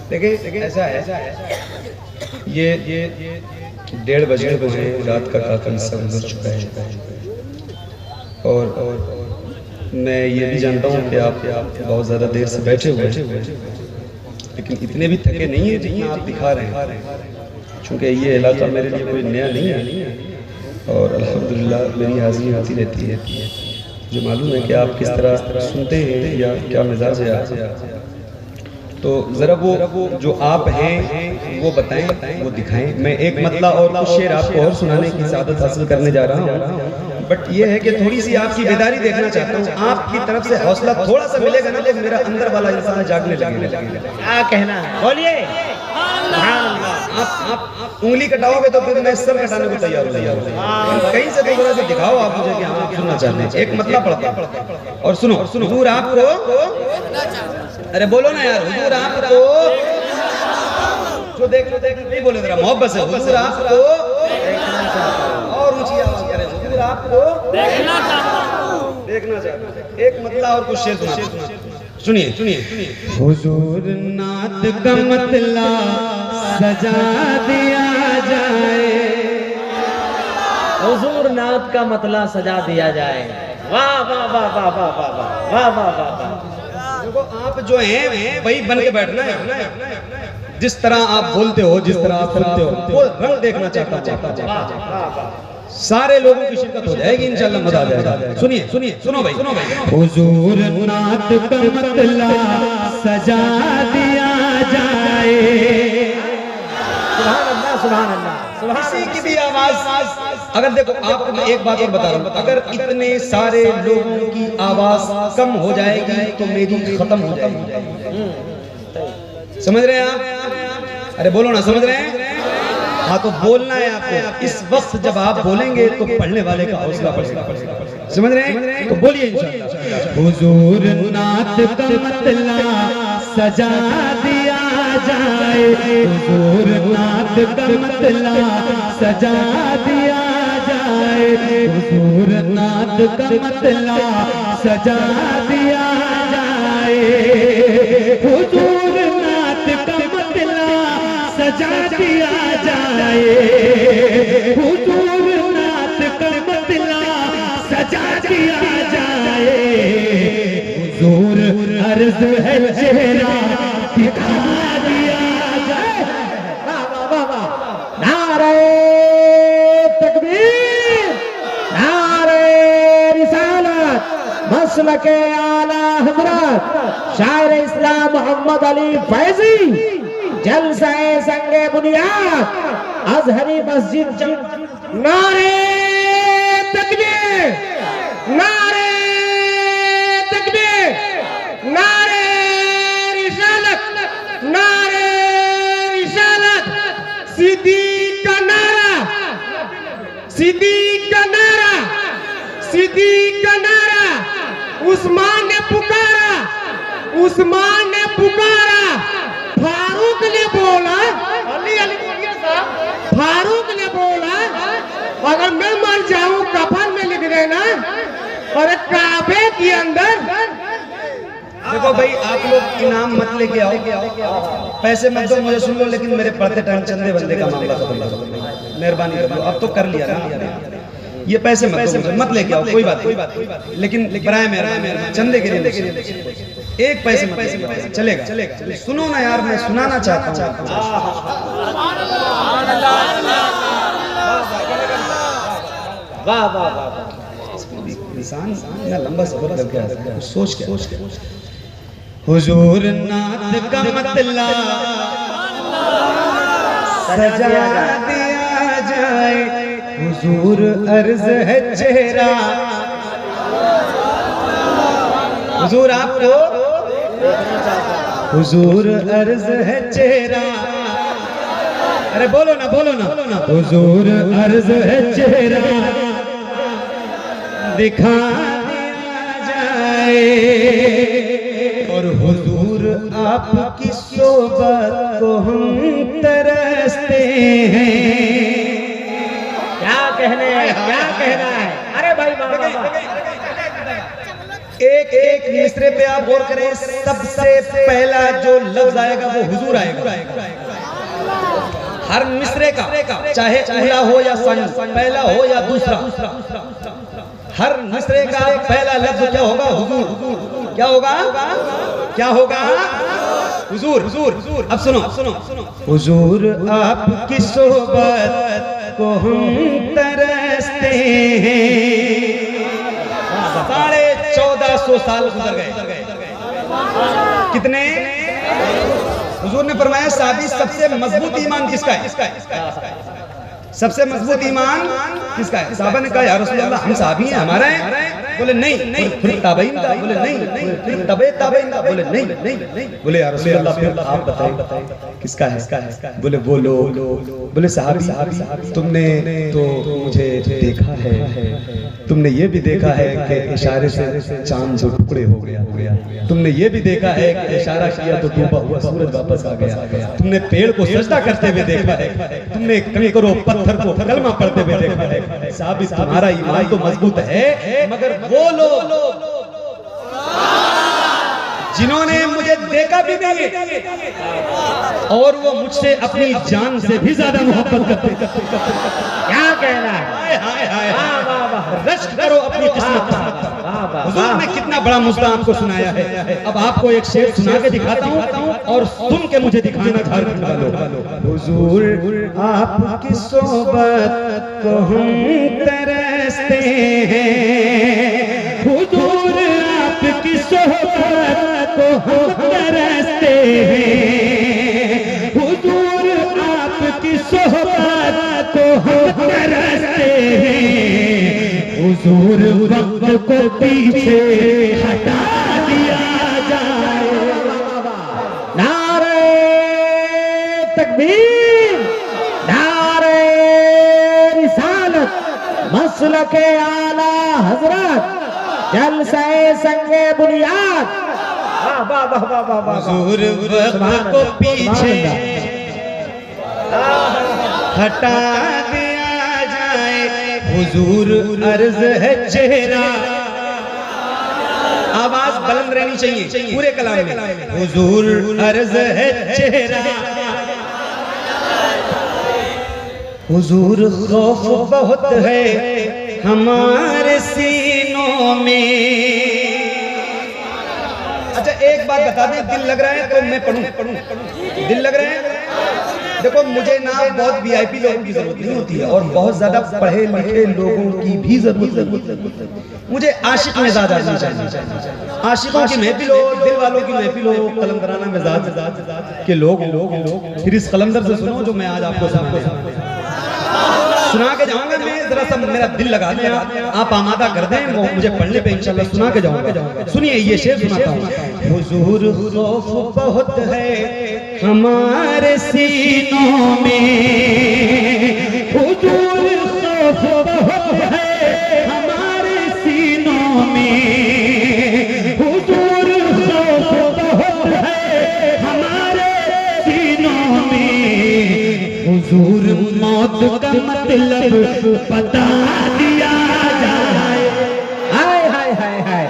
देखिए ऐसा है, ये 1:30 बजे को है, रात का काफी सब गुजर चुका है और मैं ये भी जानता हूँ कि आप बहुत ज़्यादा देर से बैठे हुए हैं, लेकिन इतने भी थके नहीं है जितना आप दिखा रहे हैं, क्योंकि ये इलाका मेरे लिए कोई नया नहीं है और अल्हम्दुलिल्लाह मेरी हाज़िरी होती रहती है। मुझे मालूम है कि आप किस तरह सुनते हैं या क्या मिजाज है आप, तो ज़रा वो जो आप हैं वो बताएं, वो दिखाएं। मैं एक मतला और कुछ शेर आपको और सुनाने की सादत हासिल करने जा रहा हूँ, बट ये है कि थोड़ी सी आपकी बेदारी देखना चाहता हूँ। आपकी तरफ से हौसला थोड़ा सा मिलेगा ना तो मेरा अंदर वाला इंसान जागने लगेगा। क्या कहना है, बोलिए। आप उंगली कटाओगे तो फिर मैं सर कटाने को तैयार हूँ। कहीं से तो से दिखाओ आप मुझे कि आप सुनना चाहते हैं। एक मतला पढ़ता और सुनो। हुजूर आपको, अरे बोलो ना यार, हुजूर आपको जो देख नहीं बोले जरा मोहब्बत से, हुजूर आपको और ऊंची आवाज करें, हुजूर आपको देखना चाहता। एक मतला और कुछ शेर सुना, सुनिए। हुजूर नात का मतला सजा दिया जाए, हुजूर नात का मतला सजा दिया जाए। वाह वाह वाह वाह वाह वाह वाह वाह वाह वाह। देखो आप जो हैं वही बन के बैठना है। जिस तरह आप बोलते हो, जिस तरह आप सुनते हो, वो रंग देखना चाहता हूँ। सारे लोगों की शिरकत हो जाएगी इंशाल्लाह, मजा आ जाएगा। सुनो भाई। हुजूर नात का मतला सजा दिया जाए। सुभान अल्लाह, सुभान अल्लाह। किसी की भी आवाज, अगर देखो आपको मैं एक बात और बता रहा हूँ, अगर इतने सारे लोगों की आवाज कम हो जाएगी तो मेरी खत्म हो जाएगी। समझ रहे हैं आप? अरे बोलो ना, समझ रहे हैं? हाँ, तो बोलना है आपको। इस वक्त जब आप बोलेंगे तो पढ़ने वाले का हौसला बढ़ेगा। समझ रहे हैं? तो बोलिए इंशाअल्लाह। हुजूर नात का मतला सजा दिया जाए, हुजूर नात का मतला सजा दिया जाए, हुजूर नात का मतला सजा दिया जाए, हुजूर नात का मतला सजा दिया जाए, हुजूर नात का मतला सजा दिया जाए, हुजूर अर्ज है चेहरा दिखा दिया जाए। नारे तकबीर, नारे रिसालत, मसलके आला हजरत शायर इस्लाम मोहम्मद अली फैजी, जलसाए संगे बुनियाद अजहरी मस्जिद। नारे तकबीर, नारे तकबीर, नारे रिसालत, नारे रिसालत, सिद्दीक का नारा, सिद्दीक का नारा, सिद्दीक का नारा। उस्मान ने पुकारा, उस्मान ने पुकारा, फारूक ने बोला, अली अली बोलिए साहब, फारूक ने बोला अगर मैं मर जाऊं कफन में लिख देना, और काबे के अंदर। देखो भाई, आप लोग इनाम मत लेके आओ, पैसे मत दो मुझे, सुन लो, लेकिन मेरे पढ़ते टाइम चंदे बंदे का मामला खत्म करो, मेहरबानी कर लो। अब तो कर लिया ना, ये पैसे मत लेके आओ, कोई बात, लेकिन बराए मेहरबानी चंदे के लिए एक पैसे मत, चलेगा। सुनो ना यार, मैं सुनाना चाहता हूँ। वाह वाह वाह। इंसान इतना लंबा सफर करके आता है, सोच के। हुजूर नात का मतला सजा दिया जाए, हुजूर अर्ज है चेहरा, हुजूर आपको, हुजूर अर्ज है चेहरा। अरे बोलो ना, हुजूर अर्ज है चेहरा दिखा दिया जाए, और हुजूर आपकी सोबत को हम तरसते हैं। क्या कहना है, क्या कहना है? अरे भाई एक एक मिसरे पे आप गौर करें, सबसे पहला जो लफ्ज आएगा वो हुजूर आएगा। हर मिसरे का, चाहे ऊला हो या सन, पहला हो या दूसरा, हर मिसरे का पहला लफ्ज क्या होगा? हुजूर। क्या होगा? क्या होगा? हुजूर। हुजूर। अब सुनो, हुजूर आपकी सोबत को हम तरसते हैं। 1450 साल गुजर गए। कितने? हुजूर ने फरमाया साहबी सबसे मजबूत ईमान किसका है? सबसे मजबूत ईमान किसका है? साहबा ने कहा या रसूल अल्लाह हम साहबी हैं, हमारा है। बोले नहीं। फिर ताबईन का? बोले नहीं। फिर तबे ताबईन का? बोले नहीं। बोले या रसूल अल्लाह फिर आप बताइए किसका है? बोले वो लोग। बोले साहबी तुमने तो मुझे देखा है, तुमने ये भी देखा है कि इशारे से चांद जो टुकड़े हो गया, तुमने ये भी देखा है कि इशारा किया तो डूबा हुआ सूरज वापस आ गया, तुमने पेड़ को सजदा करते हुए देखा है, तुमने कंकरों पत्थर को कलमा पढ़ते हुए देखा है। साहबी तुम्हारा ईमान तो मजबूत है, मगर वो लोग जिन्होंने मुझे देखा भी नहीं और वो मुझसे अपनी जान से भी ज्यादा मोहब्बत करते। क्या कहना है? रश्क करो अपनी किस्मत का। हुजूर ने कितना बड़ा मुद्दा आपको सुनाया है। अब आपको एक शेर सुना के दिखाता हूँ और सुन के मुझे दिखाना झारखंड वालों। हुजूर आपकी सोबत को हम तरसते हैं, हुजूर आपकी सोहबत को हम तरसते हैं, हुजूर आपकी सोहबत को हम तरसते हैं। हुजूर वक्त को पीछे हटा दिया जाए। नारे तकबीर, नारे रिसालत, मसलके आला हजरत, जलसे संगे बुनियाद। हुजूर वक्त को पीछे हटा दिया जाए। हुजूर अर्ज है चेहरा, आवाज बुलंद रहनी चाहिए पूरे कलाम में। हुजूर अर्ज है चेहरा, हुजूर खौफ बहुत है हमारे सीनों में। अच्छा एक बात बता दें, दिल लग रहा है तो मैं पढ़ूं? दिल लग रहा है? देखो मुझे ना बहुत वीआईपी लोगों की जरूरत नहीं होती है और बहुत ज्यादा पढ़े लिखे लोगों की भी जरूरत है। मुझे आशिक मिजाज आदमी चाहिए। आशिकों की महफिल हो, दिल वालों की महफिल हो, कलमदराना मिजाज के लोग। फिर इस कलमदर से सुनो जो मैं आज आपको सुना के जाऊंगा। मैं जरा सा मेरा दिल लगा दें, आप आमादा कर दें, वो मुझे पढ़ने पे इंशाल्लाह सुना के जाऊंगा। सुनिए ये शेर सुनाता हूँ। हुजूर खौफ बहुत है हमारे सीनों में, हुजूर खौफ बहुत है हमारे सीनों में, हुजूर खौफ बहुत है हमारे सीनों में। हुजूर मौत का मतलब बता दिया जाए। हाय हाय हाय हाय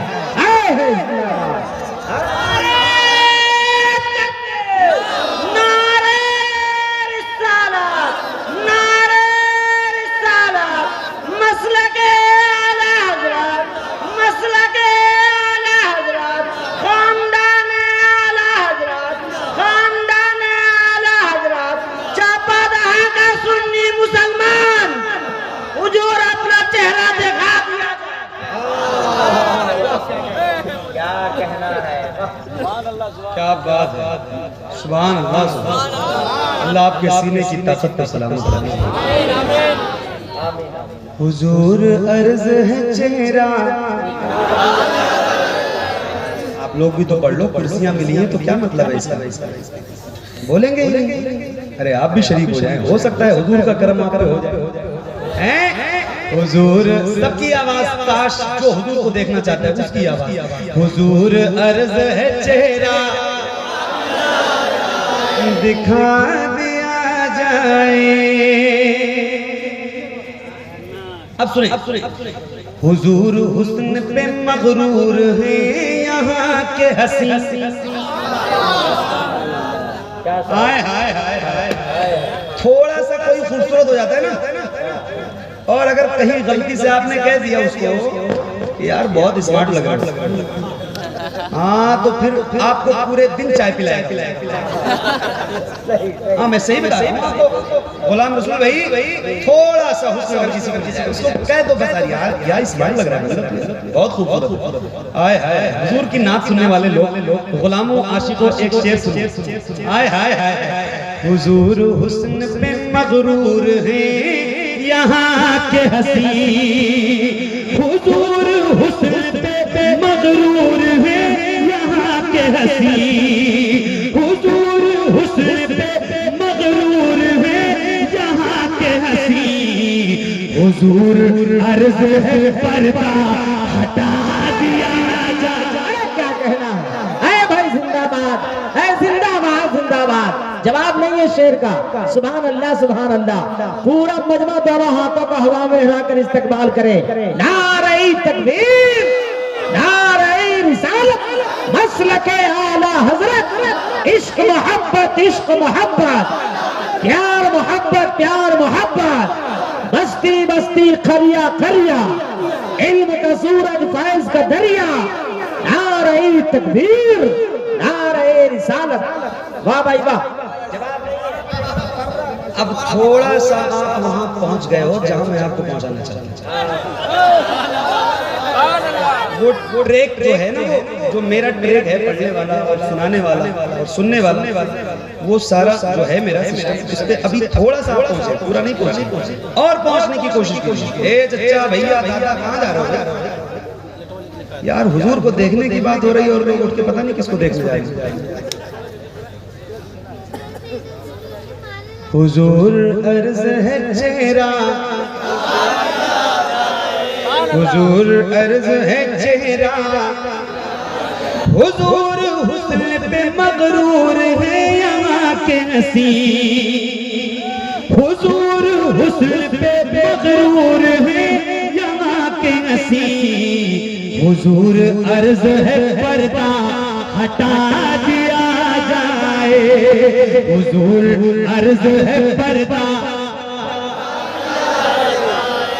क्या बात है। सुभान अल्लाह, अल्लाह आपके सीने की ताकत को सलामत रखे। हुजूर अर्ज है चेहरा। आप लोग भी तो पढ़ लो, कुर्सियां मिली हैं तो क्या मतलब है इसका? बोलेंगे ही। अरे आप भी शरीक हो जाएं, हो सकता है हुजूर का करम आप पे हो जाए। हुजूर सबकी आवाज, काश जो हुजूर को देखना चाहता है उसकी आवाज। हुजूर अर्ज है चेहरा दिखा दिया जाए। अब सुने, हुजूर हुस्न पे मगरूर है यहाँ के हंसी। हाय हाय हाय हाय, थोड़ा सा कोई खूबसूरत हो जाता है ना, और अगर कहीं गलती से आपने कह दिया उसको कि यार बहुत स्मार्ट लग रहा है, हाँ तो फिर आपको पूरे दिन चाय पिलाएगा। हाँ मैं सही बता रहा हूँ आपको। गुलाम रसूल भाई थोड़ा सा हुस्न अगर किसी को उसको कह दो बस यार स्मार्ट लग रहा है, बहुत खूबसूरत। हाय हाय, हुजूर की नात सुनने वाले लोग गुलामों आशिकों एक शेर सुनो। हाय हाय हाय, हुजूर हुस्न पे मगरूर है यहाँ के हंसी, हुजूर हुस्न पे मगरूर है यहाँ के हंसी, हुजूर हुस्न पे मगरूर है यहाँ के हंसी, हुजूर अर्ज है पर्दा हटा दिया जाए। क्या कहना है भाई, जिंदाबाद है, जिंदाबाद जिंदाबाद। जवाब नहीं है शेर का। सुभान अल्लाह सुभान अल्लाह। पूरा मजमा दोनों हाथों को हवा में हिलाकर इस्तकबाल करे। नारे तकबीर, नारे रिसालत, मसलके आला हजरत, इश्क मोहब्बत, इश्क मोहब्बत, प्यार मोहब्बत, प्यार मोहब्बत, बस्ती बस्ती खरिया खरिया, इल्म का सूरज फैज का दरिया, नारे तकबीर, नारे रिसालत। वाह भाई वाह। अब थोड़ा सा आप वहां पहुंच गए हो जहां मैं आपको पहुंचाना चाहता हूं। वो ट्रैक जो है ना, जो मेरा ट्रैक है पढ़ने वाला और सुनाने वाला और सुनने वाला, वो सारा जो है मेरा सिस्टम, इस पे अभी थोड़ा सा आप पहुंचे, पूरा नहीं पहुंचे, और पहुंचने की कोशिश कीजिए। ए चचा भैया दादा कहां जा रहे हो यार? हुजूर को देखने की बात हो रही है और लोग उठ के पता नहीं किसको देखने जाएंगे। हुजूर अर्ज है चेहरा, हुजूर अर्ज है चेहरा, हुजूर हुस्न पे मगरूर है यहाँ के हंसी, हुजूर हुस्न पे मगरूर है यहाँ के हंसी, हुजूर अर्ज है पर्दा हटा दिया जाए, हुजूर अर्ज है पर्दा,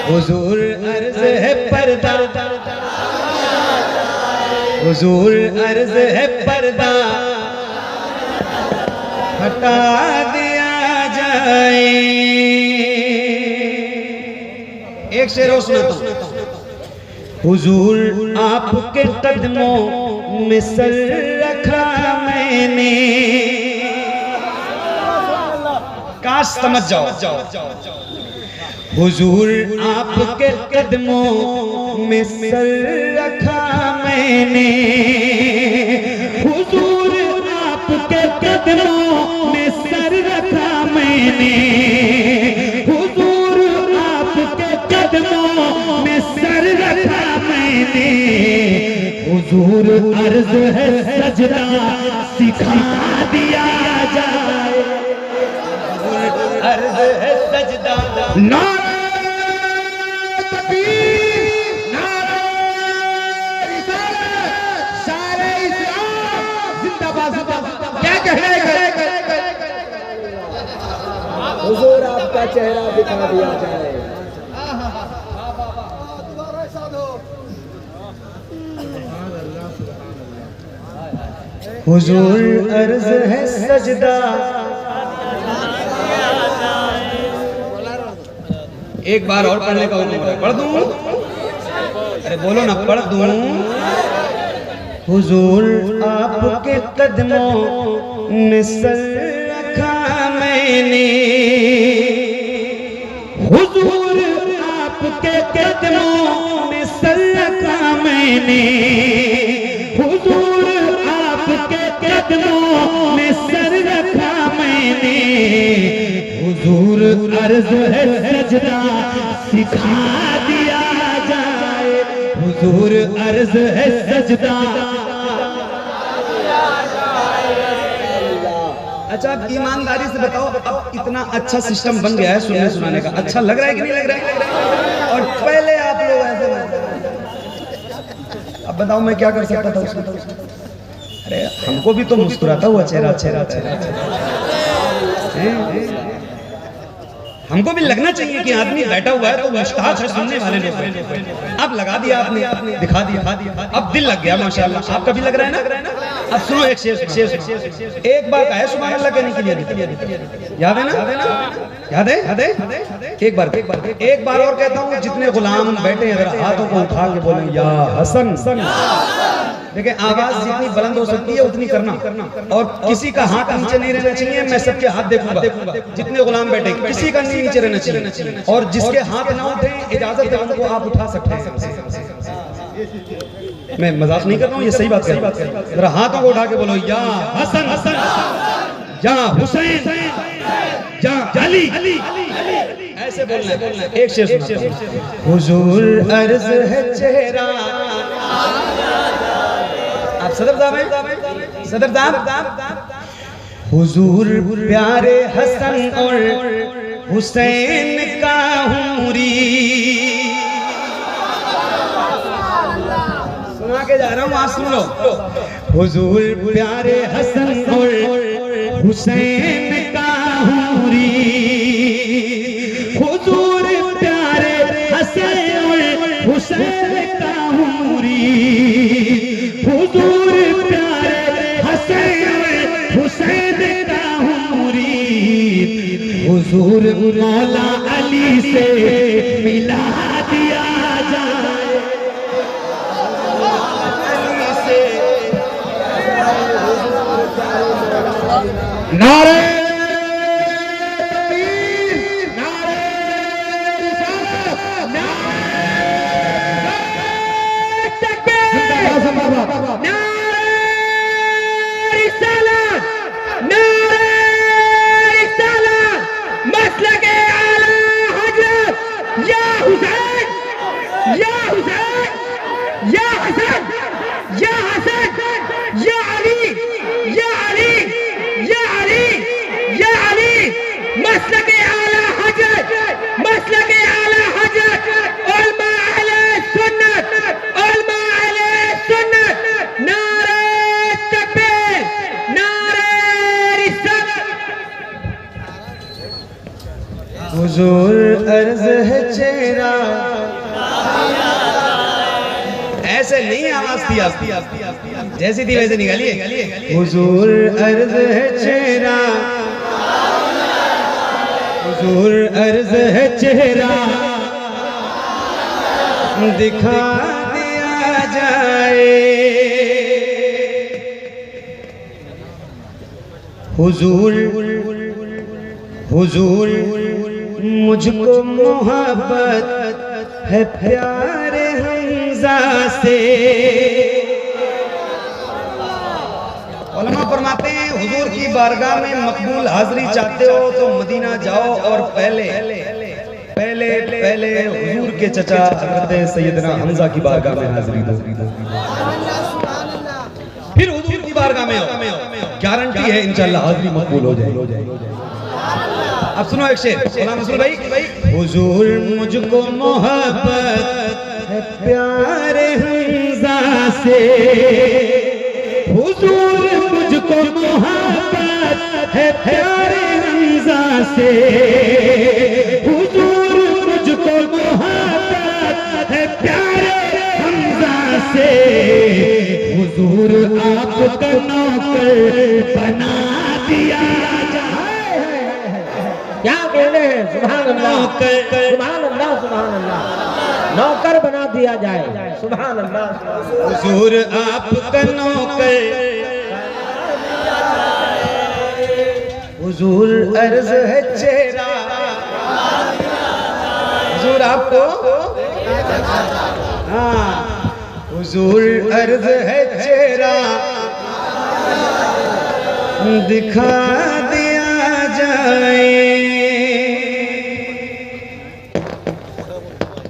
हुजूर अर्ज है पर्दा, हुजूर अर्ज है पर्दा हटा दिया जाए। एक शेर और सुनाता हूं। हुजूर आपके कदमों में सर रखा मैंने, काश समझ जाओ। हुजूर आपके कदमों में सर रखा मैंने, हुजूर आपके कदमों में सर रखा मैंने, हुजूर आपके कदमों में सर रखा मैंने, हुजूर अर्ज है सजदा सिखा दिया जाए, अर्ज है सजदा। नारे तकबीर, नारे रिसालत, सारे इस्लाम जिंदाबाद जिंदाबाद। क्या कहे हुजूर आपका चेहरा दिखा दिया जाए। हुजूर अर्ज है सजदा। एक बार और पढ़ने का हुक्म है, पढ़ दूं? अरे बोलो ना, पढ़ दूं? हुजूर आपके कदमों में सर रखा मैंने, हुजूर आपके कदमों में सर रखा मैंने, हुजूर आपके कदमों में सर रखा मैंने, हुजूर अर्ज है सजदा सिखा दिया जाए, हुजूर अर्ज है सजदा। अच्छा आप ईमानदारी से बताओ, अब इतना अच्छा सिस्टम बन गया है सुनने सुनाने का, अच्छा लग रहा है कि नहीं लग रहा है? और पहले आप लोग ऐसे अब बताओ मैं क्या कर सकता था उसमें? अरे हमको भी तो मुस्कुराता हुआ चेहरा हमको भी लगना चाहिए कि आदमी बैठा हुआ है तो मुश्ताक है सुनने वाले लोग। अब लगा दिया आपने, दिखा दिया, अब दिल लग गया माशाल्लाह। आपका भी लग रहा है ना? अब सुनो एक शेर, एक बार कहा है सुभान अल्लाह कहने के लिए, याद है ना? याद है? एक बार और कहता हूँ, जितने गुलाम बैठे हैं हाथों को उठा के बोलें या हसन। देखिए आवाज जितनी बुलंद हो सकती है उतनी करना, और किसी का हाथ नीचे नहीं रहना चाहिए। मैं सबके हाथ देखूंगा, जितने गुलाम बैठे किसी का नहीं नीचे रहना चाहिए, और जिसके हाथ ना उठे इजाजत है उनको आप उठा सकते हैं। मैं मजाक नहीं कर रहा हूँ, ये सही बात है। जरा हाथों को उठा के बोलो या हसन, या हुसैन, या अली, ऐसे बोलना है। एक शेर सुनाता हूं। हुजूर अर्ज है चेहरा, आप सदर साहब हैं? सदर साहब, हुजूर प्यारे हसन और हुसैन का हूरी, सुना के जा रहा हूँ, आप सुन लो। हुजूर प्यारे हसन और हुसैन का हूरी, हुजूर प्यारे हसन और हुसैन का हूरी, हुजूर प्यारे हसन हुसैन का हूरी, हुजूर मौला अली से मिला दिया जाए, नारे हुजूर अर्ज है चेहरा, ऐसे नहीं आवाज थी आपकी, जैसी थी वैसे निकालिए। हुजूर अर्ज है चेहरा, हुजूर अर्ज है चेहरा, दिखा दिया जाए, हुजूर हुजूर मुझको मोहब्बत है प्यारे हमजा से। उलमा फरमाते हैं हुजूर की बारगाह में मकबूल हाजिरी चाहते हो तो मदीना जाओ और पहले हुजूर के चचा हज़रत सैयदना हमजा की बारगाह में हाजिरी दो, फिर हुजूर की बारगाह में गारंटी है इंशाअल्लाह हाजिरी मकबूल हो जाएगी। अब सुनो एक शेर, सुनो भाई, हुजूर मुझको मोहब्बत है प्यारे हमजा से, हुजूर मुझको मोहब्बत है प्यारे हमजा से, हुजूर मुझको मोहब्बत है प्यारे हमजा से, हुजूर आपका नौकर बना दिया जाए। क्या कहने हैं? सुभान अल्लाह, सुभान अल्लाह, सुभान अल्लाह। नौकर बना दिया जाए, सुभान अल्लाह। हुजूर आपका नौकर, हुजूर अर्ज है चेहरा, हुजूर आपको, हाँ हुजूर अर्ज है चेहरा, दिखा दिया जाए।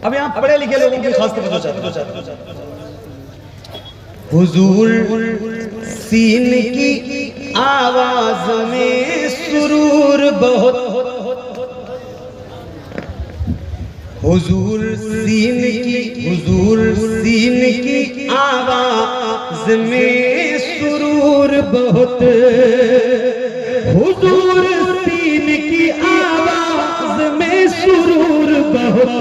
अब यहाँ पढ़े लिखे लोगों की खास तवज्जो चाहते। हुजूर सीन की आवाज में सुरूर बहुत, हुजूर सीन की आवाज में सुरूर बहुत, हुजूर सीन की आवाज में सुरूर बहुत,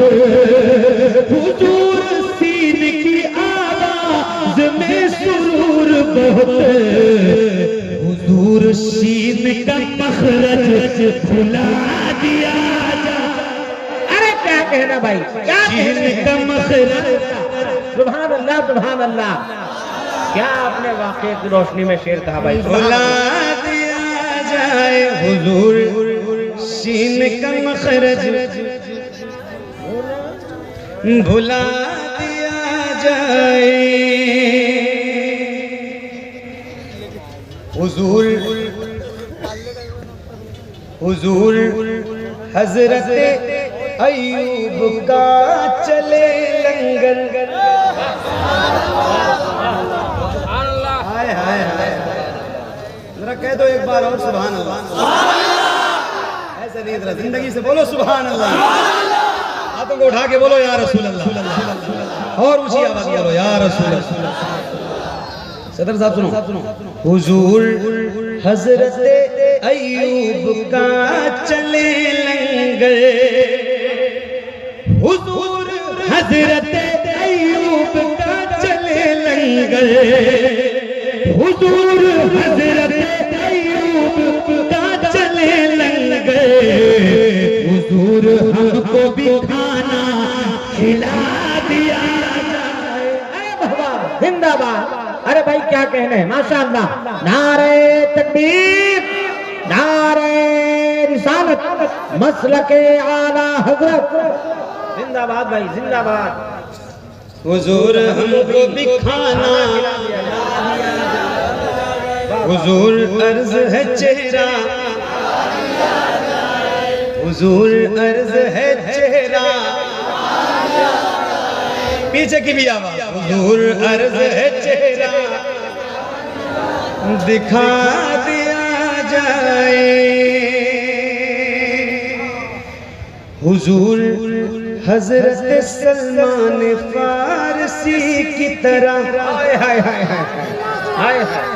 हुजूर सीन की आवाज में सुरूर बहुत, हुजूर शीन का मखरज भुला दिया। क्या कहना भाई, क्या कहना? सुभान अल्लाह, सुभान अल्लाह। क्या आपने वाकई की रोशनी में शेर कहा भाई? भुला दिया जाए हुजूर शीन का मखरज, भुला दिया जाए हुजूर हजरत अयूब का चले लंगर। हाय हाय हाय, जरा कह दो एक बार और सुभान अल्लाह। ऐसे नहीं, जरा जिंदगी से बोलो सुभान अल्लाह। हाथों को उठा के बोलो या रसूल अल्लाह, और ऊंची आवाज बोलो या रसूल अल्लाह। सदर साहब सुनो, हुजूर हजरत अयूब का चले लंगर, हुजूर हजरत अयूब का चले लंगर, हुजूर हजरत अयूब का चले लंगर, हुजूर हमको भी खाना खिला दिया जाए। अरे बाबा जिंदाबाद। अरे भाई क्या कहना है, माशाअल्लाह। नारे तकबीर, नारे रिसालत, मसलके आला हजरत। जिंदाबाद भाई, जिंदाबाद। हुजूर हमको भी खाना, हुजूर अर्ज है चेहरा, हुजूर अर्ज है चेहरा। पीछे की भी आवाज, हुजूर अर्ज है चेहरा दिखा दिया जाए। हुजूर हजरत सलमान फारसी की तरह, हाय हाय हाय हाय हाय हाय।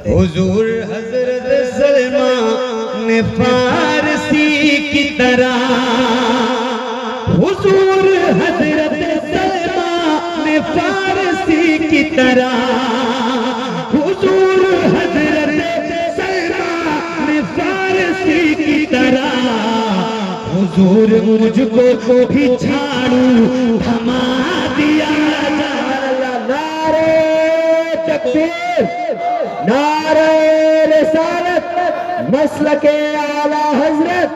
हुजूर हजरत सलमान फारसी की तरह, हुजूर हजरत सलमान फारसी की तरह, हुजूर हजरत सलमान फारसी की तरह, हुजूर मुझको भी झाड़ू थमा दिया। नारे तकबीर, नारे रिसालत, मसलके आला हजरत,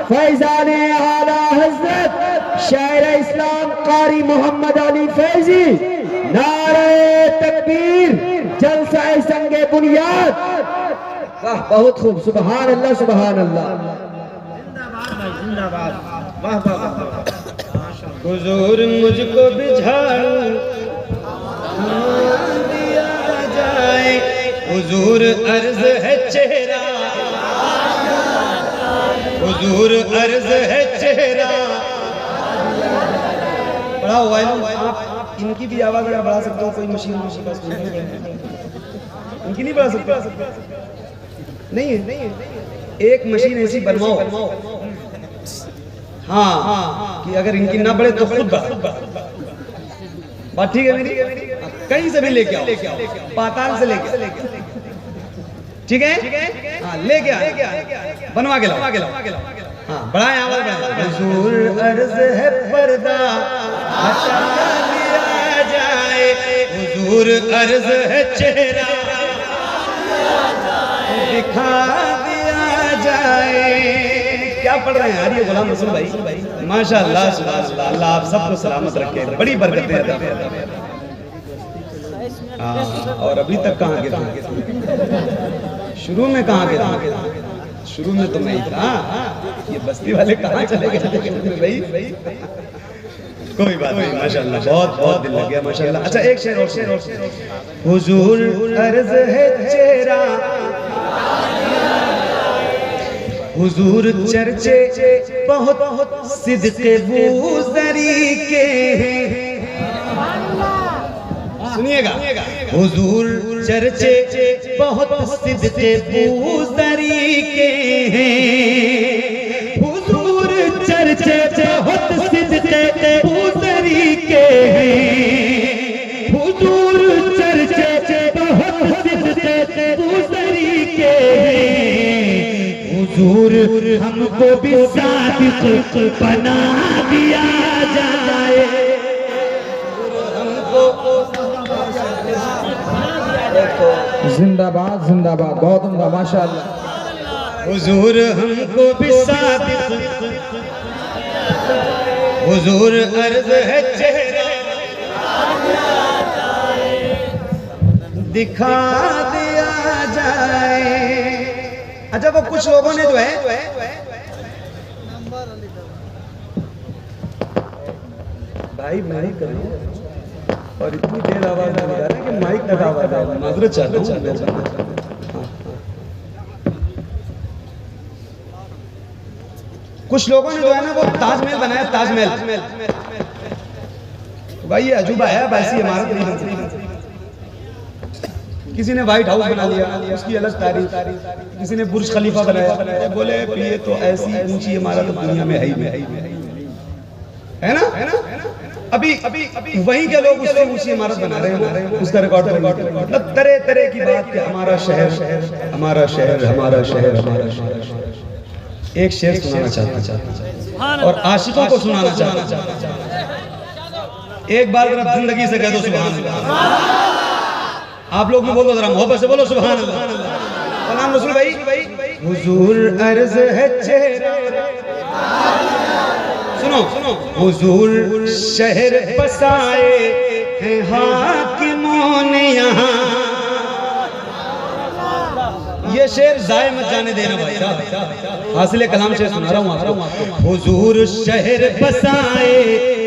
फैजाने आला हजरत, शायर इस्लाम कारी मोहम्मद अली फैजी। नारे तकबीर, जलसा संगे बुनियाद। वाह बहुत खूब, सुभान अल्लाह, सुभान अल्लाह। जिंदाबाद, वाह वाह वाह। हुजूर मुझको भी झाड़ू दिया जाए, हुजूर अर्ज है चेहरा, हुजूर अर्ज है चेहरा। बड़ा हुआ है, आप इनकी भी आवाज अगर बढ़ा सकते हो, कोई मशीन इनकी नहीं बढ़ा सकते? नहीं है, एक मशीन ऐसी बनवाओ, हाँ, कि अगर इनकी ना बढ़े तो खुद बात ठीक है मेरी? कहीं से भी लेके आओ, पाताल से लेके, ठीक है? हाँ लेके आ, बनवा के लाओ, हाँ बढ़ाए आवाज बढ़ाए। हुजूर अर्ज है पर्दा हटा लिया जाए, हुजूर अर्ज है चेहरा दिखा दिया जाए। क्या पढ़ रहे हैं यार ये गुलाम रसूल भाई? माशाअल्लाह, सुभान अल्लाह, आप सबको सलामत रखे, बड़ी बरकतें अता फरमाए। और अभी तक कहाँ के थे? शुरू में कहाँ के थे? शुरू में तो मैं ही था, ये बस्ती वाले कहाँ चले गए भाई? कोई बात नहीं, माशाअल्लाह, बहुत बहुत दिल लग गया माशाअल्लाह। अच्छा एक शेर और, हुजूर अर्ज है चेहरा, हुजूर चर्चे बहुत सिद्के बूज़री के हैं। सुनिएगा, हुजूर चर्चे बहुत सिद्के बूज़री के हैं। हुजूर चर्चे बहुत सिद्के बूज़री के हैं। हुजूर चर्चे बहुत सिद्के बूज़री के हैं। हुजूर हमको भी सादिक बना दिया जाए। जिंदाबाद जिंदाबाद, बहुत उम्दा, माशाअल्लाह। हुजूर हमको भी सादिक, हुजूर अर्ज है चेहरा दिखा दिया जाए। अच्छा, वो कुछ लोगों ने जो है भाई माइक करो और इतनी देर आवाज नहीं आ रहा है कि माइक तक आवाज आ रहा है। माजरत चाहता हूं। कुछ लोगों ने जो है ना वो ताजमहल बनाया, ताजमहल। भाई ये अजूबा है, वैसी इमारत नहीं बन सकती। किसी ने व्हाइट हाउस बना लिया, उसकी अलग तारीफ। किसी ने बुर्ज खलीफा बनाया, बोले ये तो ऐसी ऊंची इमारत दुनिया में है ना। अभी वहीं के लोग उससे ऊंची इमारत बना रहे हैं, उसका रिकॉर्ड मतलब तरह तरह की बात कि हमारा शहर, हमारा शहर, हमारा शहर, हमारा शहर। एक शेर सुनाना चाहता और आशिकों को सुनाना चाहता। एक बार जरा जिंदगी से कह दो सुभान अल्लाह। आप लोग भी बोलो, जरा मोहब्बत से बोलो सुभान अल्लाह। सलाम रसूल भाई। हुजूर अर्ज है चेहरा, सुनो, हुजूर शहर बसाए हैं हाकिमों ने यहाँ। ये शेर जाए मत जाने देना भाई साहब, हासिल कलाम से सुना रहा हूँ आपको। हुजूर शहर बसाए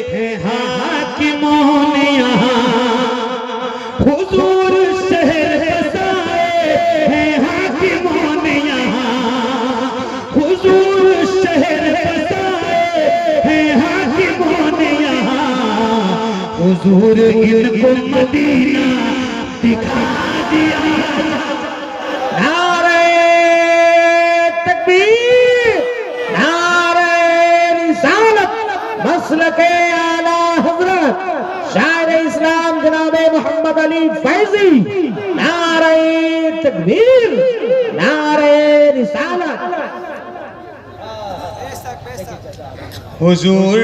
हैं हाकिमों ने यहाँ। हुजूर शहर बसाए हैं हाकिमों ने यहाँ। हुजूर शहर बसाए हैं हाकिमों ने यहाँ। हुजूर इनको मदीना दिखा दिया। मसलके आला हज़रत शायर इस्लाम जनाब मोहम्मद अली फैजी। नारे तकबीर, नारे रिसालत। हुजूर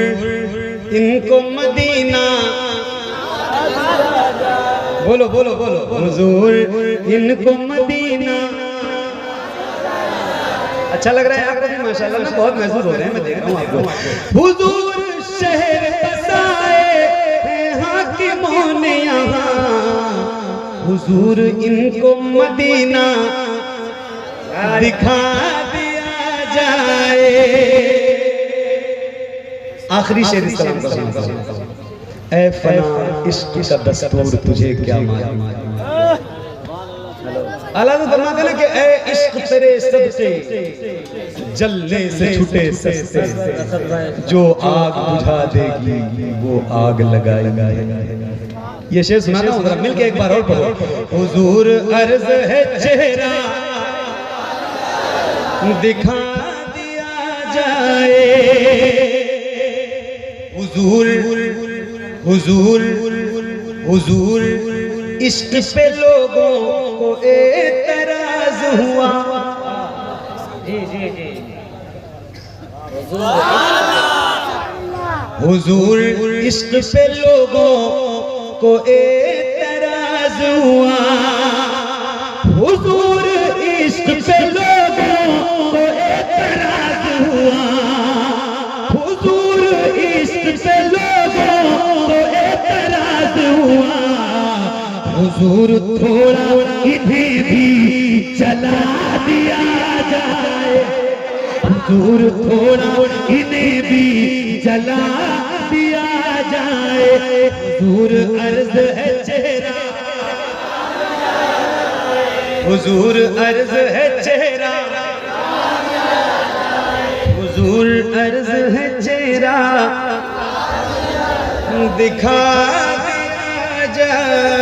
इनको मदीना, बोलो बोलो बोलो, हुजूर इनको मदीना। अच्छा लग रहा है आपको भी माशाल्लाह, ना बहुत महसूस हो रहे हैं, मैं देख रहा हूँ आपको। हुजूर शहर बसाए हैं हाकिमों ने यहाँ। हुजूर इनको मदीना दिखा दिया जाए। आखिरी शेर इस कलाम का सुनो। ऐ फना इश्क का दस्तूर तुझे क्या मालूम। अल्लाह तो फरमाते ना कि ऐ इश्क तेरे सदके जलने से छूटे सस्ते, जो आग बुझा देगी वो आग लगाएगी। ये शेर सुनाता हूँ, जरा मिलके एक बार और पढ़ो। हुजूर अर्ज है चेहरा दिखा दिया जाए। हुजूर हुजूर हुजूर इश्क पे लोगों को एतराज हुआ। हुजूर इश्क पे लोगों को एतराज हुआ। हुजूर इश्क पे लोगों को एतराज हुआ। हुजूर इश्क पे लोगों को एतराज हुआ। हुजूर थोड़ा इन्हें भी जला दिया जाए। हुजूर थोड़ा इन्हें भी जला दिया जाए। हुजूर अर्ज है चेहरा, हुजूर अर्ज है चेहरा हुजूर अर्ज है चेहरा दिखा दिया जा